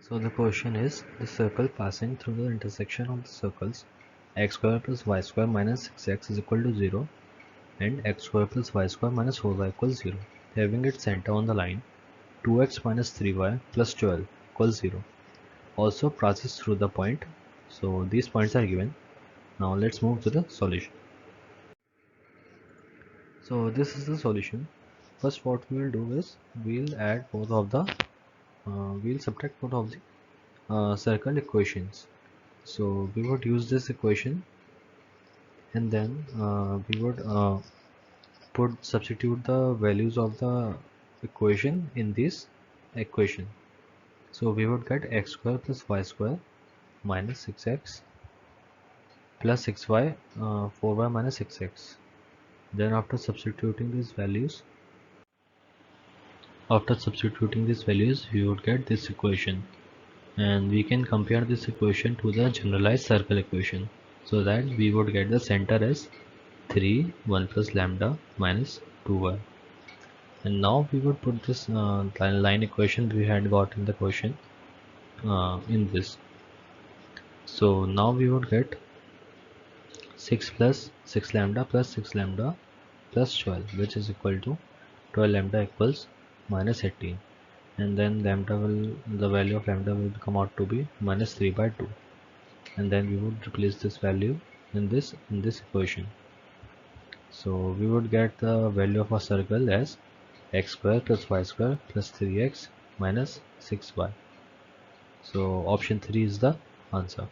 So the question is, the circle passing through the intersection of the circles x square plus y square minus 6x is equal to 0 and x square plus y square minus 4y equals 0, having its center on the line 2x minus 3y plus 12 equals 0. Also passes through the point. So these points are given. Now let's move to the solution. So this is the solution. First what we will do is we'll add both of the we'll subtract both of the circle equations. So we would use this equation and then we would substitute the values of the equation in this equation. So we would get x square plus y square minus 6x plus 6y 4y minus 6x. Then after substituting these values we would get this equation, and we can compare this equation to the generalized circle equation, so that we would get the center as 3 1 plus lambda minus 2y. And now we would put this line equation we had got in the question in this. So now we would get 6 plus 6 lambda plus 6 lambda plus 12, which is equal to 12 lambda equals minus 18, and then the value of lambda will come out to be minus 3 by 2, and then we would replace this value in this equation. So we would get the value of a circle as x square plus y square plus 3x minus 6y. So option 3 is the answer.